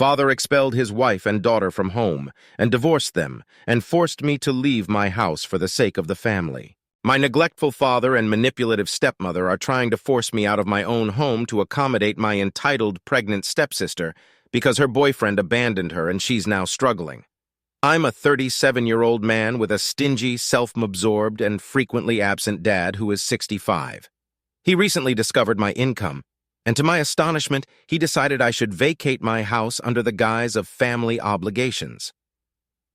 Father expelled his wife and daughter from home and divorced them and forced me to leave my house for the sake of the family. My neglectful father and manipulative stepmother are trying to force me out of my own home to accommodate my entitled pregnant stepsister because her boyfriend abandoned her and she's now struggling. I'm a 37-year-old man with a stingy, self-absorbed, and frequently absent dad who is 65. He recently discovered my income, and to my astonishment, he decided I should vacate my house under the guise of family obligations.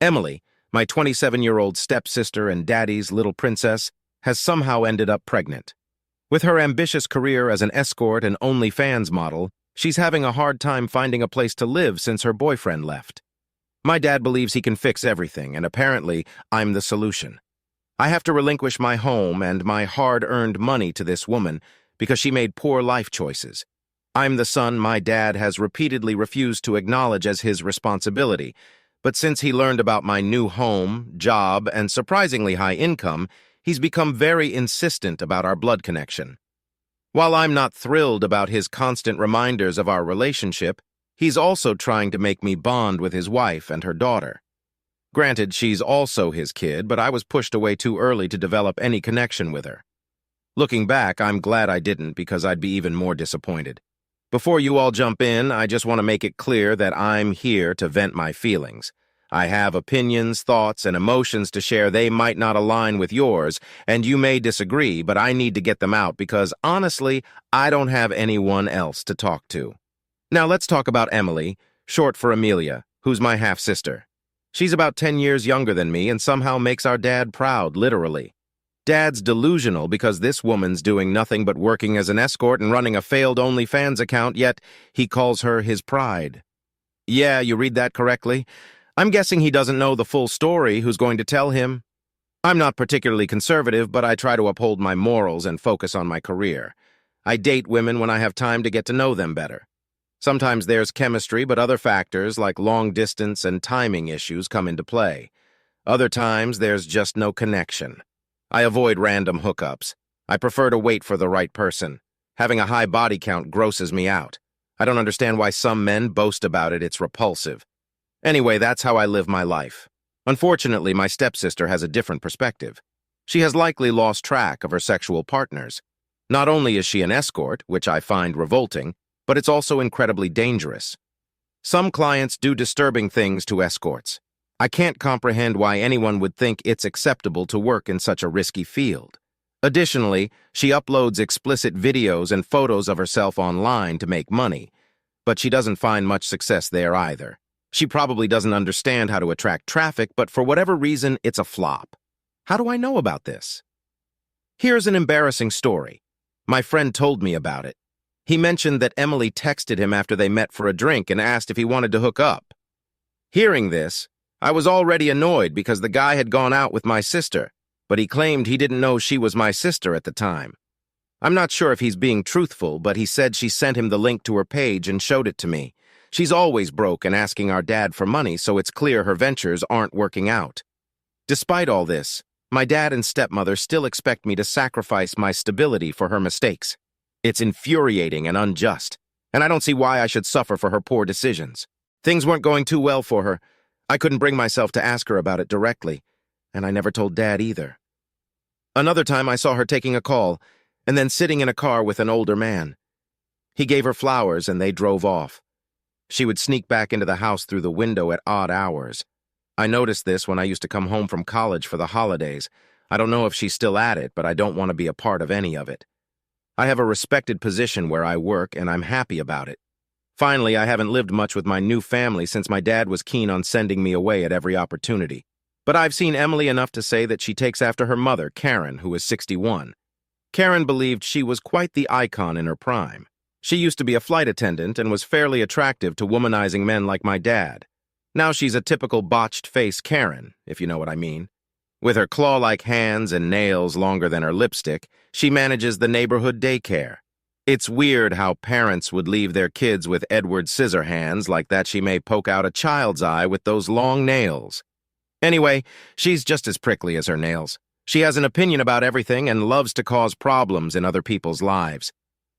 Emily, my 27-year-old stepsister and daddy's little princess, has somehow ended up pregnant. With her ambitious career as an escort and OnlyFans model, she's having a hard time finding a place to live since her boyfriend left. My dad believes he can fix everything, and apparently, I'm the solution. I have to relinquish my home and my hard-earned money to this woman because she made poor life choices. I'm the son my dad has repeatedly refused to acknowledge as his responsibility, but since he learned about my new home, job, and surprisingly high income, he's become very insistent about our blood connection. While I'm not thrilled about his constant reminders of our relationship, he's also trying to make me bond with his wife and her daughter. Granted, she's also his kid, but I was pushed away too early to develop any connection with her. Looking back, I'm glad I didn't because I'd be even more disappointed. Before you all jump in, I just want to make it clear that I'm here to vent my feelings. I have opinions, thoughts, and emotions to share. They might not align with yours, and you may disagree, but I need to get them out because, honestly, I don't have anyone else to talk to. Now let's talk about Emily, short for Amelia, who's my half-sister. She's about 10 years younger than me and somehow makes our dad proud, literally. Dad's delusional because this woman's doing nothing but working as an escort and running a failed OnlyFans account, yet he calls her his pride. Yeah, you read that correctly. I'm guessing he doesn't know the full story. Who's going to tell him? I'm not particularly conservative, but I try to uphold my morals and focus on my career. I date women when I have time to get to know them better. Sometimes there's chemistry, but other factors like long distance and timing issues come into play. Other times there's just no connection. I avoid random hookups. I prefer to wait for the right person. Having a high body count grosses me out. I don't understand why some men boast about it. It's repulsive. Anyway, that's how I live my life. Unfortunately, my stepsister has a different perspective. She has likely lost track of her sexual partners. Not only is she an escort, which I find revolting, but it's also incredibly dangerous. Some clients do disturbing things to escorts. I can't comprehend why anyone would think it's acceptable to work in such a risky field. Additionally, she uploads explicit videos and photos of herself online to make money, but she doesn't find much success there either. She probably doesn't understand how to attract traffic, but for whatever reason, it's a flop. How do I know about this? Here's an embarrassing story. My friend told me about it. He mentioned that Emily texted him after they met for a drink and asked if he wanted to hook up. Hearing this, I was already annoyed because the guy had gone out with my sister, but he claimed he didn't know she was my sister at the time. I'm not sure if he's being truthful, but he said she sent him the link to her page and showed it to me. She's always broke and asking our dad for money, so it's clear her ventures aren't working out. Despite all this, my dad and stepmother still expect me to sacrifice my stability for her mistakes. It's infuriating and unjust, and I don't see why I should suffer for her poor decisions. Things weren't going too well for her. I couldn't bring myself to ask her about it directly, and I never told Dad either. Another time I saw her taking a call, and then sitting in a car with an older man. He gave her flowers and they drove off. She would sneak back into the house through the window at odd hours. I noticed this when I used to come home from college for the holidays. I don't know if she's still at it, but I don't want to be a part of any of it. I have a respected position where I work, and I'm happy about it. Finally, I haven't lived much with my new family since my dad was keen on sending me away at every opportunity. But I've seen Emily enough to say that she takes after her mother, Karen, who is 61. Karen believed she was quite the icon in her prime. She used to be a flight attendant and was fairly attractive to womanizing men like my dad. Now she's a typical botched-face Karen, if you know what I mean. With her claw-like hands and nails longer than her lipstick, she manages the neighborhood daycare. It's weird how parents would leave their kids with Edward Scissorhands like that she may poke out a child's eye with those long nails. Anyway, she's just as prickly as her nails. She has an opinion about everything and loves to cause problems in other people's lives.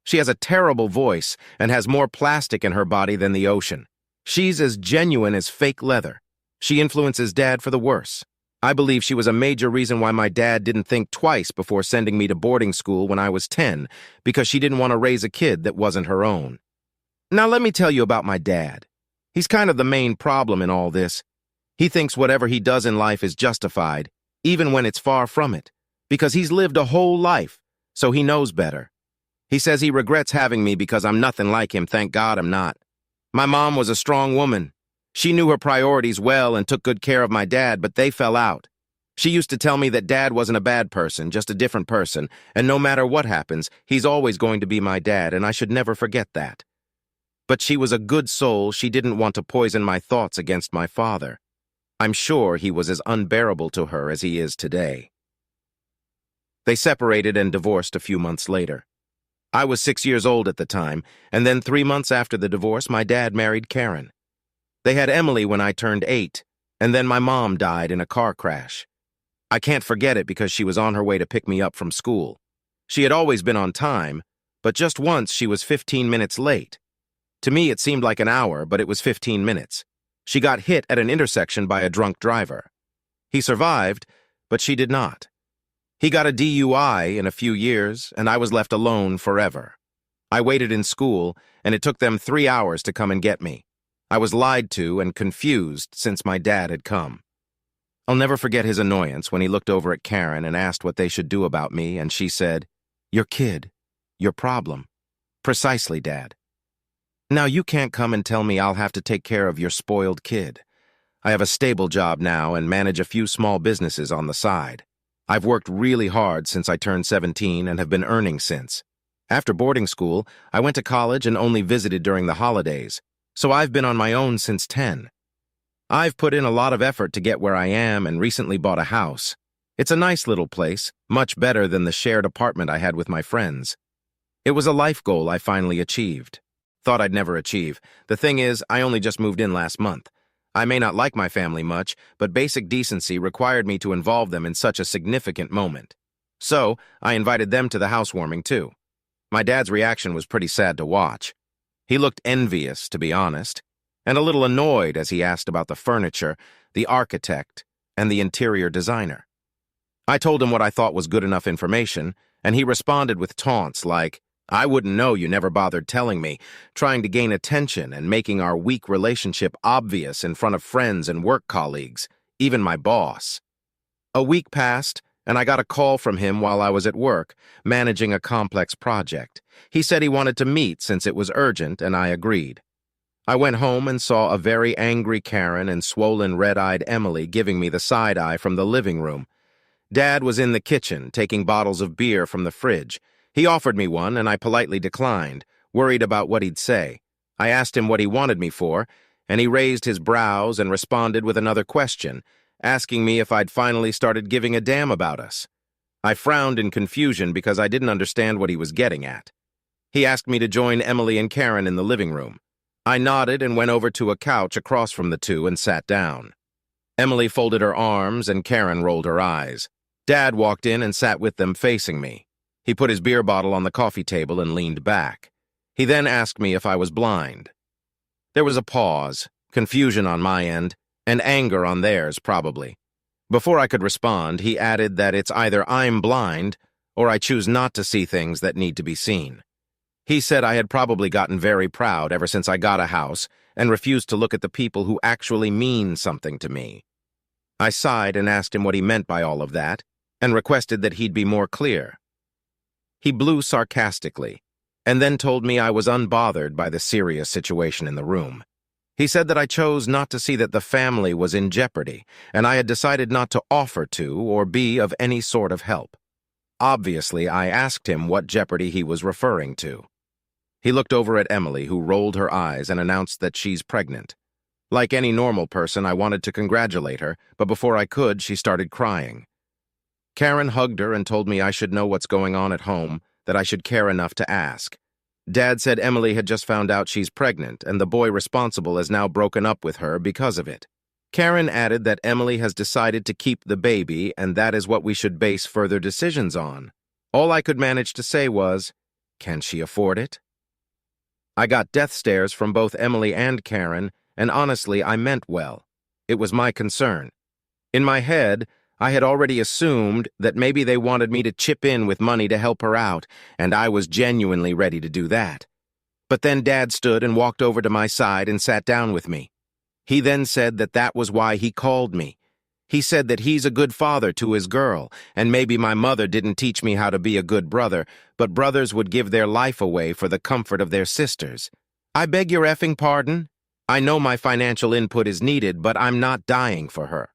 She has a terrible voice and has more plastic in her body than the ocean. She's as genuine as fake leather. She influences Dad for the worse. I believe she was a major reason why my dad didn't think twice before sending me to boarding school when I was 10, because she didn't want to raise a kid that wasn't her own. Now let me tell you about my dad. He's kind of the main problem in all this. He thinks whatever he does in life is justified, even when it's far from it, because he's lived a whole life, so he knows better. He says he regrets having me because I'm nothing like him. Thank God I'm not. My mom was a strong woman. She knew her priorities well and took good care of my dad, but they fell out. She used to tell me that Dad wasn't a bad person, just a different person, and no matter what happens, he's always going to be my dad, and I should never forget that. But she was a good soul. She didn't want to poison my thoughts against my father. I'm sure he was as unbearable to her as he is today. They separated and divorced a few months later. I was 6 years old at the time, and then 3 months after the divorce, my dad married Karen. They had Emily when I turned 8, and then my mom died in a car crash. I can't forget it because she was on her way to pick me up from school. She had always been on time, but just once she was 15 minutes late. To me, it seemed like an hour, but it was 15 minutes. She got hit at an intersection by a drunk driver. He survived, but she did not. He got a DUI in a few years, and I was left alone forever. I waited in school, and it took them 3 hours to come and get me. I was lied to and confused since my dad had come. I'll never forget his annoyance when he looked over at Karen and asked what they should do about me, and she said, "Your kid, your problem." "Precisely, Dad. Now you can't come and tell me I'll have to take care of your spoiled kid. I have a stable job now and manage a few small businesses on the side. I've worked really hard since I turned 17 and have been earning since. After boarding school, I went to college and only visited during the holidays, so I've been on my own since 10. I've put in a lot of effort to get where I am and recently bought a house. It's a nice little place, much better than the shared apartment I had with my friends. It was a life goal I finally achieved. Thought I'd never achieve. The thing is, I only just moved in last month. I may not like my family much, but basic decency required me to involve them in such a significant moment. So, I invited them to the housewarming too. My dad's reaction was pretty sad to watch. He looked envious, to be honest, and a little annoyed as he asked about the furniture, the architect, and the interior designer. I told him what I thought was good enough information, and he responded with taunts like, "I wouldn't know, you never bothered telling me," trying to gain attention and making our weak relationship obvious in front of friends and work colleagues, even my boss. A week passed, and I got a call from him while I was at work, managing a complex project. He said he wanted to meet since it was urgent, and I agreed. I went home and saw a very angry Karen and swollen red-eyed Emily giving me the side-eye from the living room. Dad was in the kitchen, taking bottles of beer from the fridge. He offered me one, and I politely declined, worried about what he'd say. I asked him what he wanted me for, and he raised his brows and responded with another question, asking me if I'd finally started giving a damn about us. I frowned in confusion because I didn't understand what he was getting at. He asked me to join Emily and Karen in the living room. I nodded and went over to a couch across from the two and sat down. Emily folded her arms and Karen rolled her eyes. Dad walked in and sat with them facing me. He put his beer bottle on the coffee table and leaned back. He then asked me if I was blind. There was a pause, confusion on my end, and anger on theirs, probably. Before I could respond, he added that it's either I'm blind or I choose not to see things that need to be seen. He said I had probably gotten very proud ever since I got a house and refused to look at the people who actually mean something to me. I sighed and asked him what he meant by all of that, and requested that he'd be more clear. He blew sarcastically, and then told me I was unbothered by the serious situation in the room. He said that I chose not to see that the family was in jeopardy, and I had decided not to offer to or be of any sort of help. Obviously, I asked him what jeopardy he was referring to. He looked over at Emily, who rolled her eyes and announced that she's pregnant. Like any normal person, I wanted to congratulate her, but before I could, she started crying. Karen hugged her and told me I should know what's going on at home, that I should care enough to ask. Dad said Emily had just found out she's pregnant, and the boy responsible has now broken up with her because of it. Karen added that Emily has decided to keep the baby, and that is what we should base further decisions on. All I could manage to say was, "Can she afford it?" I got death stares from both Emily and Karen, and honestly, I meant well. It was my concern. In my head, I had already assumed that maybe they wanted me to chip in with money to help her out, and I was genuinely ready to do that. But then Dad stood and walked over to my side and sat down with me. He then said that that was why he called me. He said that he's a good father to his girl, and maybe my mother didn't teach me how to be a good brother, but brothers would give their life away for the comfort of their sisters. I beg your effing pardon? I know my financial input is needed, but I'm not dying for her.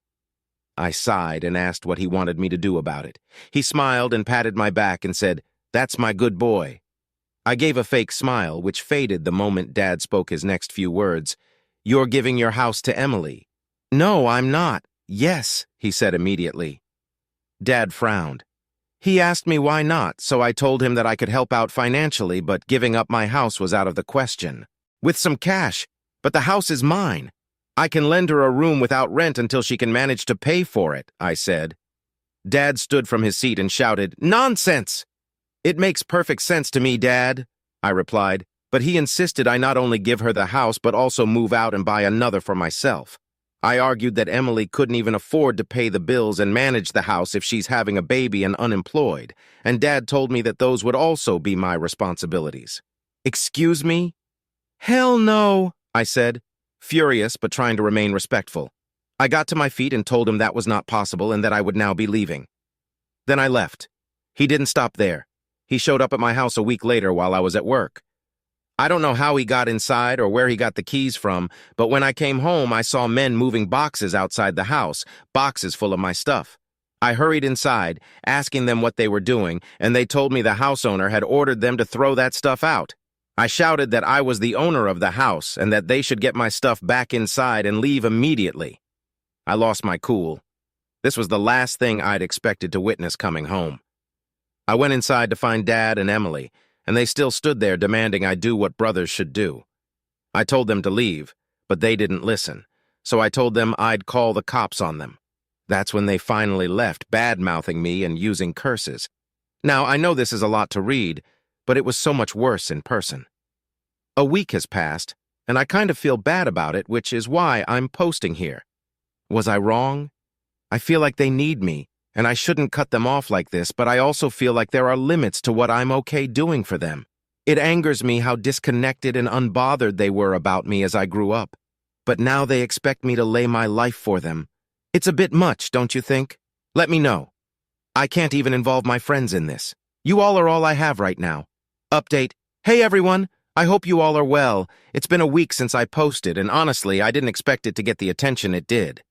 I sighed and asked what he wanted me to do about it. He smiled and patted my back and said, "That's my good boy." I gave a fake smile, which faded the moment Dad spoke his next few words. "You're giving your house to Emily." "No, I'm not." "Yes," he said immediately. Dad frowned. He asked me why not, so I told him that I could help out financially, but giving up my house was out of the question. "With some cash, but the house is mine. I can lend her a room without rent until she can manage to pay for it," I said. Dad stood from his seat and shouted, "Nonsense!" "It makes perfect sense to me, Dad," I replied, but he insisted I not only give her the house but also move out and buy another for myself. I argued that Emily couldn't even afford to pay the bills and manage the house if she's having a baby and unemployed, and Dad told me that those would also be my responsibilities. "Excuse me?" "Hell no," I said, furious but trying to remain respectful. I got to my feet and told him that was not possible and that I would now be leaving. Then I left. He didn't stop there. He showed up at my house a week later while I was at work. I don't know how he got inside or where he got the keys from, but when I came home, I saw men moving boxes outside the house, boxes full of my stuff. I hurried inside, asking them what they were doing, and they told me the house owner had ordered them to throw that stuff out. I shouted that I was the owner of the house and that they should get my stuff back inside and leave immediately. I lost my cool. This was the last thing I'd expected to witness coming home. I went inside to find Dad and Emily, and they still stood there demanding I do what brothers should do. I told them to leave, but they didn't listen, so I told them I'd call the cops on them. That's when they finally left, bad-mouthing me and using curses. Now, I know this is a lot to read, but it was so much worse in person. A week has passed, and I kind of feel bad about it, which is why I'm posting here. Was I wrong? I feel like they need me, and I shouldn't cut them off like this, but I also feel like there are limits to what I'm okay doing for them. It angers me how disconnected and unbothered they were about me as I grew up. But now they expect me to lay my life for them. It's a bit much, don't you think? Let me know. I can't even involve my friends in this. You all are all I have right now. Update. Hey everyone, I hope you all are well. It's been a week since I posted, and honestly, I didn't expect it to get the attention it did.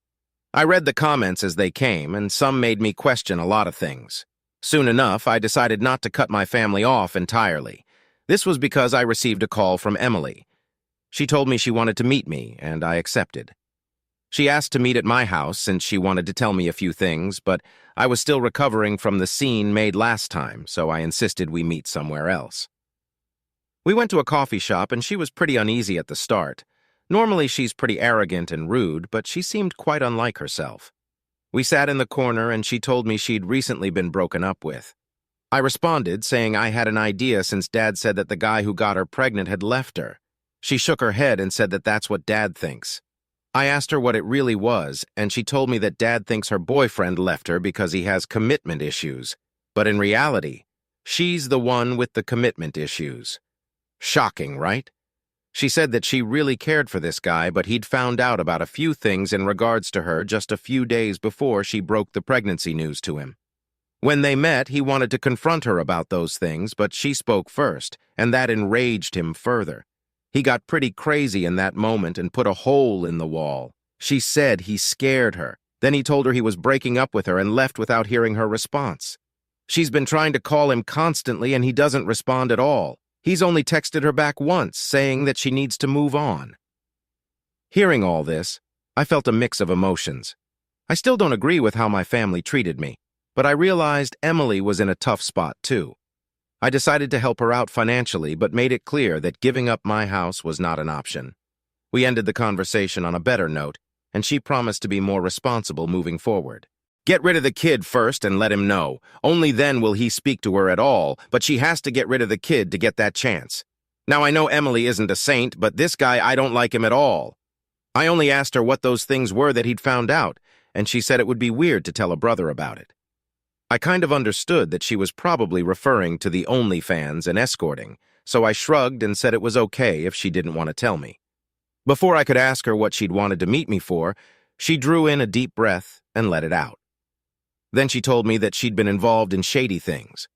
I read the comments as they came, and some made me question a lot of things. Soon enough, I decided not to cut my family off entirely. This was because I received a call from Emily. She told me she wanted to meet me, and I accepted. She asked to meet at my house since she wanted to tell me a few things, but I was still recovering from the scene made last time, so I insisted we meet somewhere else. We went to a coffee shop, and she was pretty uneasy at the start. Normally, she's pretty arrogant and rude, but she seemed quite unlike herself. We sat in the corner, and she told me she'd recently been broken up with. I responded, saying I had an idea since Dad said that the guy who got her pregnant had left her. She shook her head and said that that's what Dad thinks. I asked her what it really was, and she told me that Dad thinks her boyfriend left her because he has commitment issues. But in reality, she's the one with the commitment issues. Shocking, right? She said that she really cared for this guy, but he'd found out about a few things in regards to her just a few days before she broke the pregnancy news to him. When they met, he wanted to confront her about those things, but she spoke first, and that enraged him further. He got pretty crazy in that moment and put a hole in the wall. She said he scared her. Then he told her he was breaking up with her and left without hearing her response. She's been trying to call him constantly and he doesn't respond at all. He's only texted her back once, saying that she needs to move on. Hearing all this, I felt a mix of emotions. I still don't agree with how my family treated me, but I realized Emily was in a tough spot too. I decided to help her out financially, but made it clear that giving up my house was not an option. We ended the conversation on a better note, and she promised to be more responsible moving forward. Get rid of the kid first and let him know. Only then will he speak to her at all, but she has to get rid of the kid to get that chance. Now, I know Emily isn't a saint, but this guy, I don't like him at all. I only asked her what those things were that he'd found out, and she said it would be weird to tell a brother about it. I kind of understood that she was probably referring to the OnlyFans and escorting, so I shrugged and said it was okay if she didn't want to tell me. Before I could ask her what she'd wanted to meet me for, she drew in a deep breath and let it out. Then she told me that she'd been involved in shady things.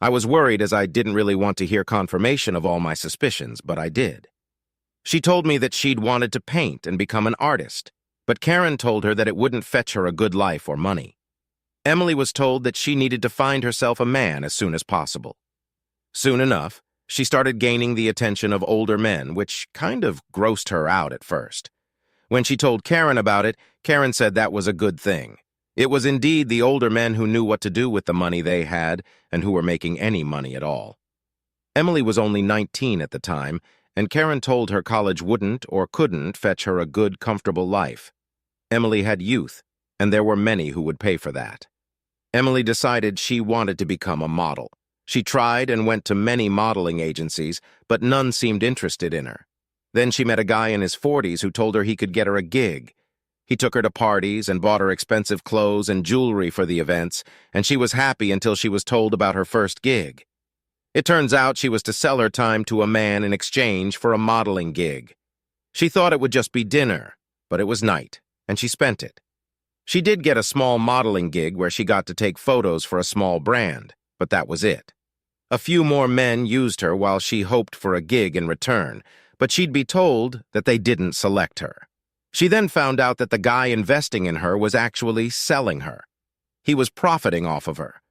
I was worried as I didn't really want to hear confirmation of all my suspicions, but I did. She told me that she'd wanted to paint and become an artist, but Karen told her that it wouldn't fetch her a good life or money. Emily was told that she needed to find herself a man as soon as possible. Soon enough, she started gaining the attention of older men, which kind of grossed her out at first. When she told Karen about it, Karen said that was a good thing. It was indeed the older men who knew what to do with the money they had and who were making any money at all. Emily was only 19 at the time, and Karen told her college wouldn't or couldn't fetch her a good, comfortable life. Emily had youth, and there were many who would pay for that. Emily decided she wanted to become a model. She tried and went to many modeling agencies, but none seemed interested in her. Then she met a guy in his 40s who told her he could get her a gig. He took her to parties and bought her expensive clothes and jewelry for the events, and she was happy until she was told about her first gig. It turns out she was to sell her time to a man in exchange for a modeling gig. She thought it would just be dinner, but it was night, and she spent it. She did get a small modeling gig where she got to take photos for a small brand, but that was it. A few more men used her while she hoped for a gig in return, but she'd be told that they didn't select her. She then found out that the guy investing in her was actually selling her. He was profiting off of her.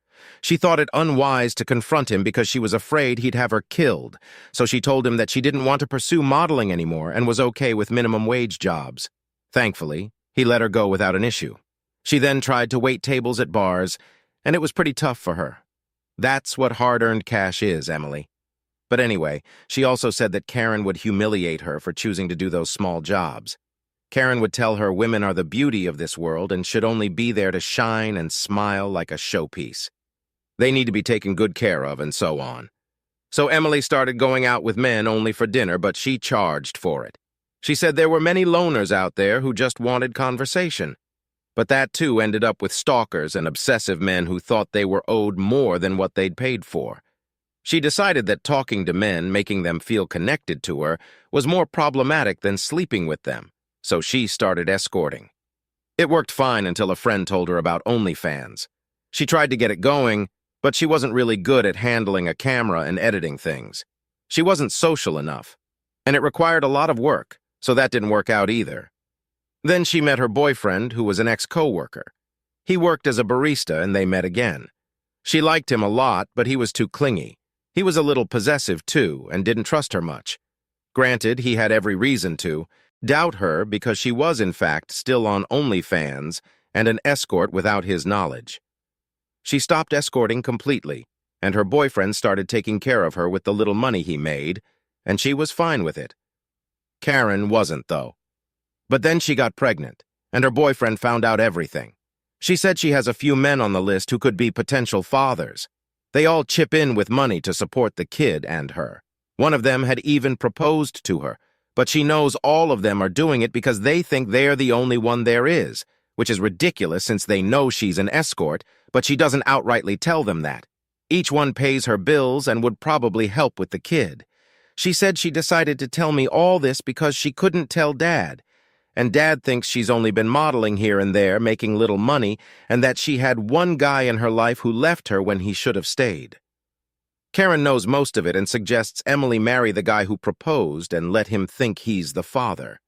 She thought it unwise to confront him because she was afraid he'd have her killed, so she told him that she didn't want to pursue modeling anymore and was okay with minimum wage jobs. Thankfully, he let her go without an issue. She then tried to wait tables at bars, and it was pretty tough for her. That's what hard-earned cash is, Emily. But anyway, she also said that Karen would humiliate her for choosing to do those small jobs. Karen would tell her women are the beauty of this world and should only be there to shine and smile like a showpiece. They need to be taken good care of, and so on. So Emily started going out with men only for dinner, but she charged for it. She said there were many loners out there who just wanted conversation. But that too ended up with stalkers and obsessive men who thought they were owed more than what they'd paid for. She decided that talking to men, making them feel connected to her, was more problematic than sleeping with them, so she started escorting. It worked fine until a friend told her about OnlyFans. She tried to get it going, but she wasn't really good at handling a camera and editing things. She wasn't social enough, and it required a lot of work, so that didn't work out either. Then she met her boyfriend, who was an ex-coworker. He worked as a barista, and they met again. She liked him a lot, but he was too clingy. He was a little possessive, too, and didn't trust her much. Granted, he had every reason to doubt her because she was, in fact, still on OnlyFans and an escort without his knowledge. She stopped escorting completely, and her boyfriend started taking care of her with the little money he made, and she was fine with it. Karen wasn't, though. But then she got pregnant, and her boyfriend found out everything. She said she has a few men on the list who could be potential fathers. They all chip in with money to support the kid and her. One of them had even proposed to her, but she knows all of them are doing it because they think they're the only one there is, which is ridiculous since they know she's an escort, but she doesn't outrightly tell them that. Each one pays her bills and would probably help with the kid. She said she decided to tell me all this because she couldn't tell Dad, and Dad thinks she's only been modeling here and there, making little money, and that she had one guy in her life who left her when he should have stayed. Karen knows most of it and suggests Emily marry the guy who proposed and let him think he's the father.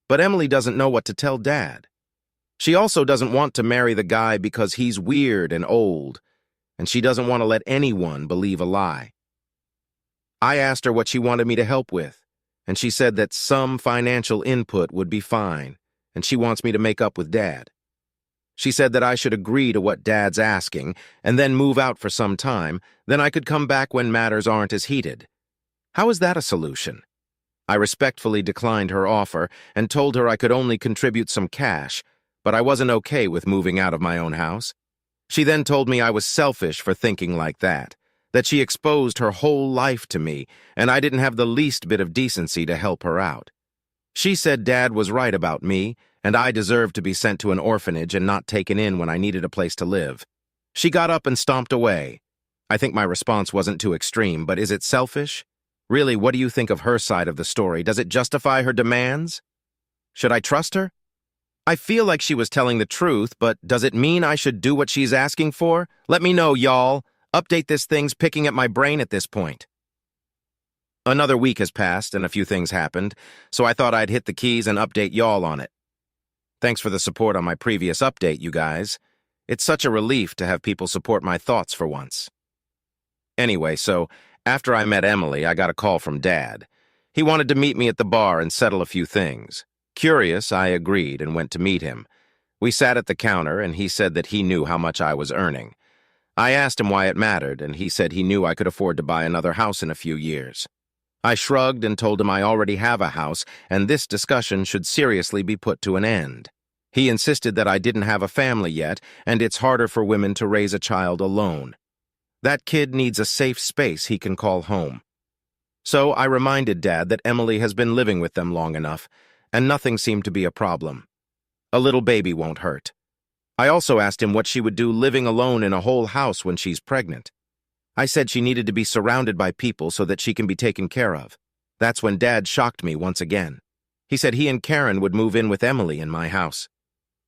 But Emily doesn't know what to tell Dad. She also doesn't want to marry the guy because he's weird and old, and she doesn't want to let anyone believe a lie. I asked her what she wanted me to help with, and she said that some financial input would be fine, and she wants me to make up with Dad. She said that I should agree to what Dad's asking and then move out for some time, then I could come back when matters aren't as heated. How is that a solution? I respectfully declined her offer and told her I could only contribute some cash, but I wasn't okay with moving out of my own house. She then told me I was selfish for thinking like that she exposed her whole life to me, and I didn't have the least bit of decency to help her out. She said Dad was right about me, and I deserved to be sent to an orphanage and not taken in when I needed a place to live. She got up and stomped away. I think my response wasn't too extreme, but is it selfish? Really, what do you think of her side of the story? Does it justify her demands? Should I trust her? I feel like she was telling the truth, but does it mean I should do what she's asking for? Let me know, y'all. Update this thing's picking at my brain at this point. Another week has passed and a few things happened, so I thought I'd hit the keys and update y'all on it. Thanks for the support on my previous update, you guys. It's such a relief to have people support my thoughts for once. Anyway, so after I met Emily, I got a call from Dad. He wanted to meet me at the bar and settle a few things. Curious, I agreed and went to meet him. We sat at the counter, and he said that he knew how much I was earning. I asked him why it mattered, and he said he knew I could afford to buy another house in a few years. I shrugged and told him I already have a house, and this discussion should seriously be put to an end. He insisted that I didn't have a family yet, and it's harder for women to raise a child alone. That kid needs a safe space he can call home. So I reminded Dad that Emily has been living with them long enough, and nothing seemed to be a problem. A little baby won't hurt. I also asked him what she would do living alone in a whole house when she's pregnant. I said she needed to be surrounded by people so that she can be taken care of. That's when Dad shocked me once again. He said he and Karen would move in with Emily in my house.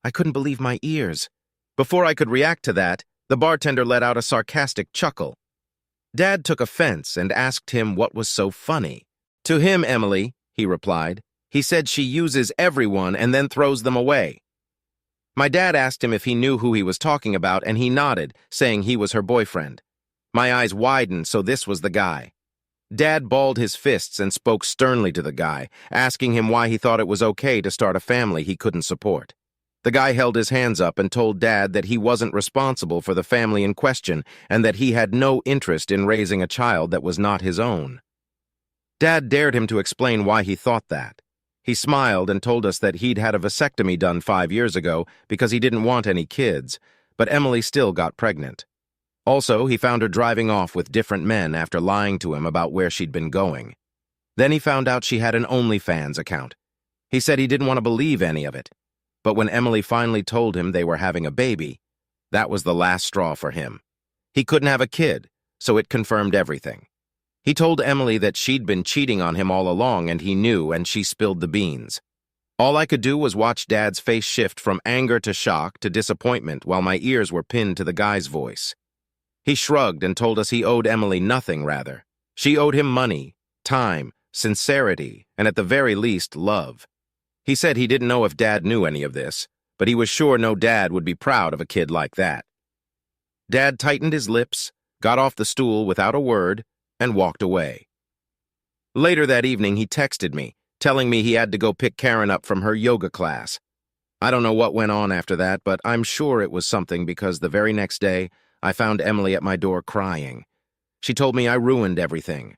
I couldn't believe my ears. Before I could react to that, the bartender let out a sarcastic chuckle. Dad took offense and asked him what was so funny. To him, Emily, he replied. He said she uses everyone and then throws them away. My dad asked him if he knew who he was talking about, and he nodded, saying he was her boyfriend. My eyes widened, so this was the guy. Dad balled his fists and spoke sternly to the guy, asking him why he thought it was okay to start a family he couldn't support. The guy held his hands up and told Dad that he wasn't responsible for the family in question and that he had no interest in raising a child that was not his own. Dad dared him to explain why he thought that. He smiled and told us that he'd had a vasectomy done 5 years ago because he didn't want any kids, but Emily still got pregnant. Also, he found her driving off with different men after lying to him about where she'd been going. Then he found out she had an OnlyFans account. He said he didn't want to believe any of it. But when Emily finally told him they were having a baby, that was the last straw for him. He couldn't have a kid, so it confirmed everything. He told Emily that she'd been cheating on him all along and he knew, and she spilled the beans. All I could do was watch Dad's face shift from anger to shock to disappointment while my ears were pinned to the guy's voice. He shrugged and told us he owed Emily nothing, rather. She owed him money, time, sincerity, and at the very least, love. He said he didn't know if Dad knew any of this, but he was sure no dad would be proud of a kid like that. Dad tightened his lips, got off the stool without a word, and walked away. Later that evening, he texted me, telling me he had to go pick Karen up from her yoga class. I don't know what went on after that, but I'm sure it was something because the very next day, I found Emily at my door crying. She told me I ruined everything.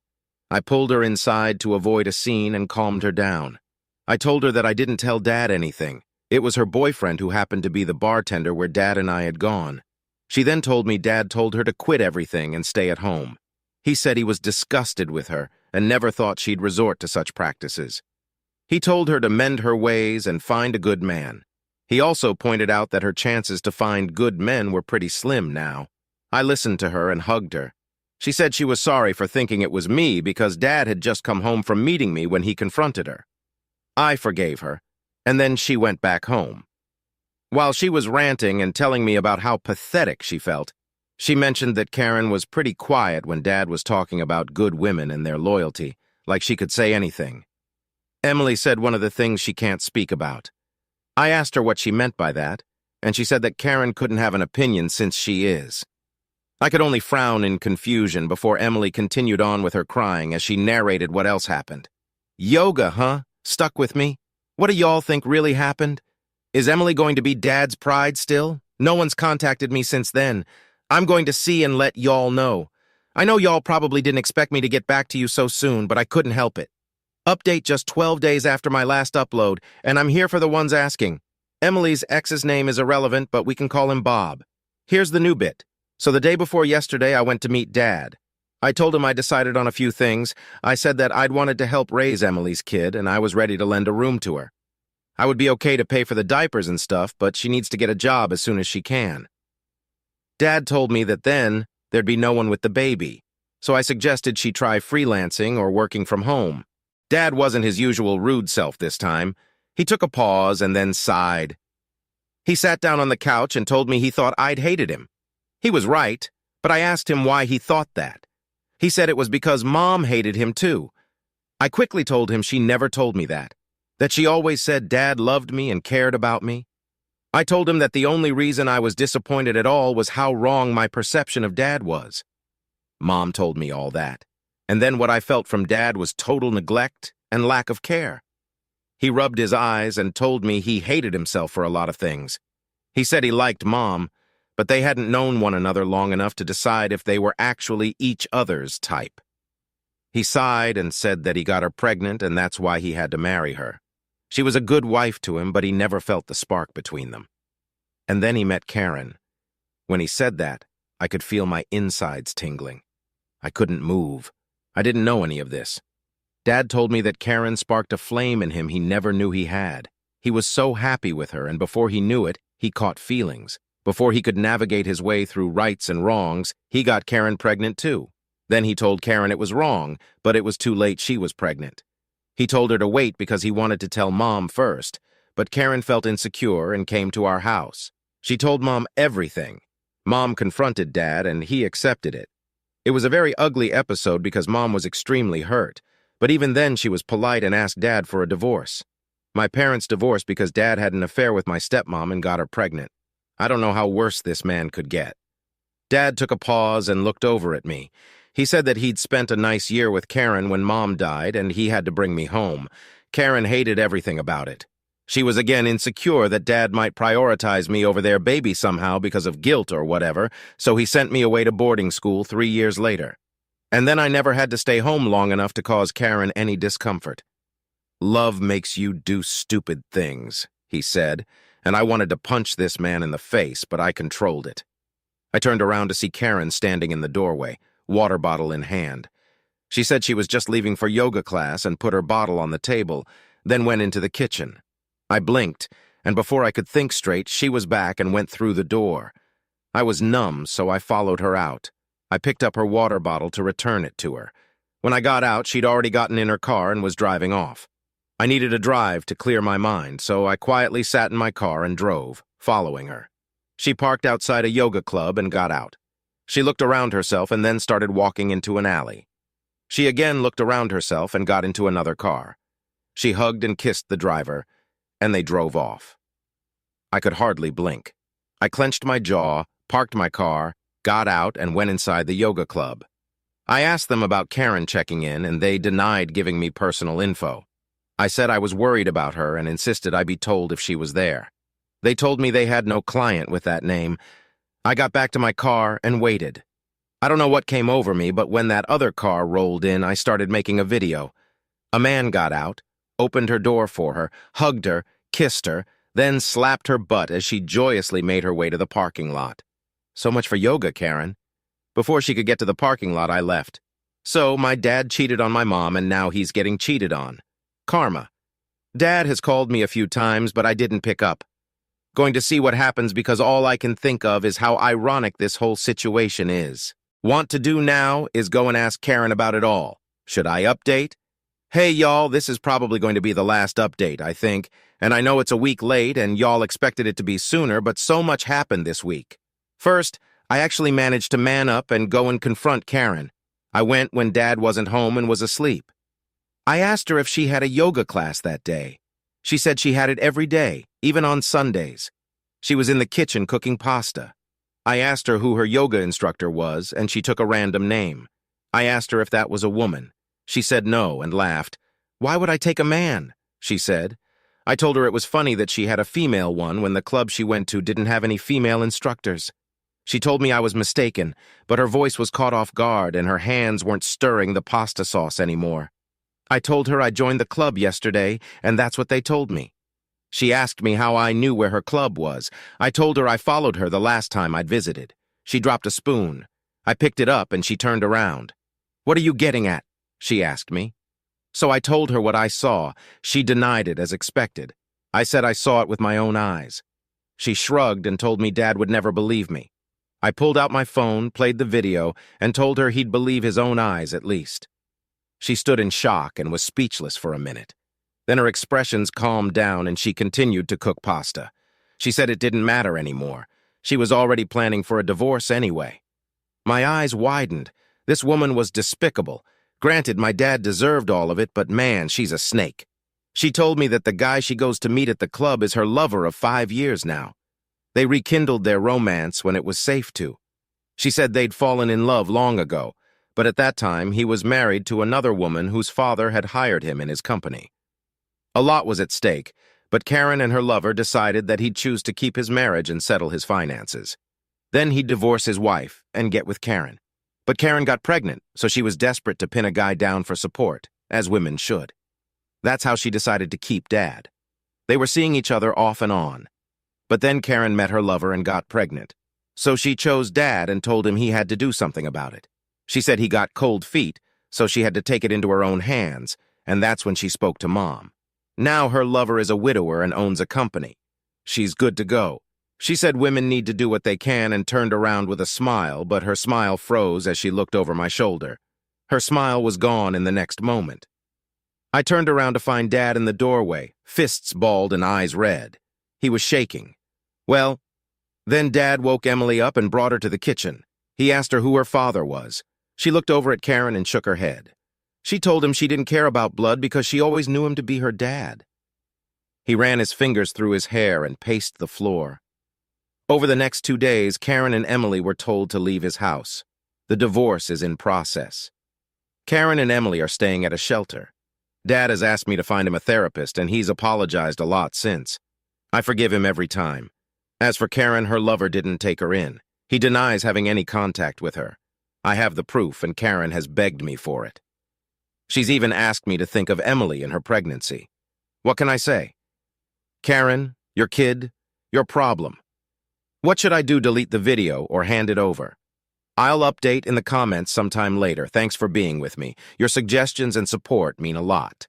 I pulled her inside to avoid a scene and calmed her down. I told her that I didn't tell Dad anything. It was her boyfriend who happened to be the bartender where Dad and I had gone. She then told me Dad told her to quit everything and stay at home. He said he was disgusted with her and never thought she'd resort to such practices. He told her to mend her ways and find a good man. He also pointed out that her chances to find good men were pretty slim now. I listened to her and hugged her. She said she was sorry for thinking it was me because Dad had just come home from meeting me when he confronted her. I forgave her, and then she went back home. While she was ranting and telling me about how pathetic she felt, she mentioned that Karen was pretty quiet when Dad was talking about good women and their loyalty, like she could say anything. Emily said one of the things she can't speak about. I asked her what she meant by that, and she said that Karen couldn't have an opinion since she is. I could only frown in confusion before Emily continued on with her crying as she narrated what else happened. Yoga, huh? Stuck with me? What do y'all think really happened? Is Emily going to be Dad's pride still? No one's contacted me since then. I'm going to see and let y'all know. I know y'all probably didn't expect me to get back to you so soon, but I couldn't help it. Update just 12 days after my last upload, and I'm here for the ones asking. Emily's ex's name is irrelevant, but we can call him Bob. Here's the new bit. So the day before yesterday, I went to meet Dad. I told him I decided on a few things. I said that I'd wanted to help raise Emily's kid, and I was ready to lend a room to her. I would be okay to pay for the diapers and stuff, but she needs to get a job as soon as she can. Dad told me that then there'd be no one with the baby, so I suggested she try freelancing or working from home. Dad wasn't his usual rude self this time. He took a pause and then sighed. He sat down on the couch and told me he thought I'd hated him. He was right, but I asked him why he thought that. He said it was because Mom hated him too. I quickly told him she never told me that she always said Dad loved me and cared about me. I told him that the only reason I was disappointed at all was how wrong my perception of Dad was. Mom told me all that, and then what I felt from Dad was total neglect and lack of care. He rubbed his eyes and told me he hated himself for a lot of things. He said he liked Mom, but they hadn't known one another long enough to decide if they were actually each other's type. He sighed and said that he got her pregnant and that's why he had to marry her. She was a good wife to him, but he never felt the spark between them. And then he met Karen. When he said that, I could feel my insides tingling. I couldn't move. I didn't know any of this. Dad told me that Karen sparked a flame in him he never knew he had. He was so happy with her, and before he knew it, he caught feelings. Before he could navigate his way through rights and wrongs, he got Karen pregnant too. Then he told Karen it was wrong, but it was too late she was pregnant. He told her to wait because he wanted to tell Mom first, but Karen felt insecure and came to our house. She told Mom everything. Mom confronted Dad, and he accepted it. It was a very ugly episode because Mom was extremely hurt, but even then she was polite and asked Dad for a divorce. My parents divorced because Dad had an affair with my stepmom and got her pregnant. I don't know how worse this man could get. Dad took a pause and looked over at me. He said that he'd spent a nice year with Karen when Mom died and he had to bring me home. Karen hated everything about it. She was again insecure that Dad might prioritize me over their baby somehow because of guilt or whatever, so he sent me away to boarding school 3 years later. And then I never had to stay home long enough to cause Karen any discomfort. "Love makes you do stupid things," he said, and I wanted to punch this man in the face, but I controlled it. I turned around to see Karen standing in the doorway, water bottle in hand. She said she was just leaving for yoga class and put her bottle on the table, then went into the kitchen. I blinked, and before I could think straight, she was back and went through the door. I was numb, so I followed her out. I picked up her water bottle to return it to her. When I got out, she'd already gotten in her car and was driving off. I needed a drive to clear my mind, so I quietly sat in my car and drove, following her. She parked outside a yoga club and got out. She looked around herself and then started walking into an alley. She again looked around herself and got into another car. She hugged and kissed the driver, and they drove off. I could hardly blink. I clenched my jaw, parked my car, got out, and went inside the yoga club. I asked them about Karen checking in, and they denied giving me personal info. I said I was worried about her and insisted I be told if she was there. They told me they had no client with that name. I got back to my car and waited. I don't know what came over me, but when that other car rolled in, I started making a video. A man got out, opened her door for her, hugged her, kissed her, then slapped her butt as she joyously made her way to the parking lot. So much for yoga, Karen. Before she could get to the parking lot, I left. So my dad cheated on my mom, and now he's getting cheated on. Karma. Dad has called me a few times, but I didn't pick up. Going to see what happens because all I can think of is how ironic this whole situation is. Want to do now is go and ask Karen about it all. Should I update? Hey, y'all, this is probably going to be the last update, I think, and I know it's a week late and y'all expected it to be sooner, but so much happened this week. First, I actually managed to man up and go and confront Karen. I went when Dad wasn't home and was asleep. I asked her if she had a yoga class that day. She said she had it every day, even on Sundays. She was in the kitchen cooking pasta. I asked her who her yoga instructor was, and she took a random name. I asked her if that was a woman. She said no and laughed. "Why would I take a man?" she said. I told her it was funny that she had a female one when the club she went to didn't have any female instructors. She told me I was mistaken, but her voice was caught off guard and her hands weren't stirring the pasta sauce anymore. I told her I joined the club yesterday, and that's what they told me. She asked me how I knew where her club was. I told her I followed her the last time I'd visited. She dropped a spoon. I picked it up and she turned around. "What are you getting at?" she asked me. So I told her what I saw. She denied it as expected. I said I saw it with my own eyes. She shrugged and told me Dad would never believe me. I pulled out my phone, played the video, and told her he'd believe his own eyes at least. She stood in shock and was speechless for a minute. Then her expressions calmed down and she continued to cook pasta. She said it didn't matter anymore. She was already planning for a divorce anyway. My eyes widened. This woman was despicable. Granted, my dad deserved all of it, but man, she's a snake. She told me that the guy she goes to meet at the club is her lover of 5 years now. They rekindled their romance when it was safe to. She said they'd fallen in love long ago, but at that time he was married to another woman whose father had hired him in his company. A lot was at stake, but Karen and her lover decided that he'd choose to keep his marriage and settle his finances. Then he'd divorce his wife and get with Karen. But Karen got pregnant, so she was desperate to pin a guy down for support, as women should. That's how she decided to keep Dad. They were seeing each other off and on. But then Karen met her lover and got pregnant. So she chose Dad and told him he had to do something about it. She said he got cold feet, so she had to take it into her own hands, and that's when she spoke to Mom. Now her lover is a widower and owns a company. She's good to go. She said women need to do what they can and turned around with a smile, but her smile froze as she looked over my shoulder. Her smile was gone in the next moment. I turned around to find Dad in the doorway, fists balled and eyes red. He was shaking. Well, then Dad woke Emily up and brought her to the kitchen. He asked her who her father was. She looked over at Karen and shook her head. She told him she didn't care about blood because she always knew him to be her dad. He ran his fingers through his hair and paced the floor. Over the next 2 days, Karen and Emily were told to leave his house. The divorce is in process. Karen and Emily are staying at a shelter. Dad has asked me to find him a therapist, and he's apologized a lot since. I forgive him every time. As for Karen, her lover didn't take her in. He denies having any contact with her. I have the proof, and Karen has begged me for it. She's even asked me to think of Emily in her pregnancy. What can I say? Karen, your kid, your problem. What should I do? Delete the video or hand it over? I'll update in the comments sometime later. Thanks for being with me. Your suggestions and support mean a lot.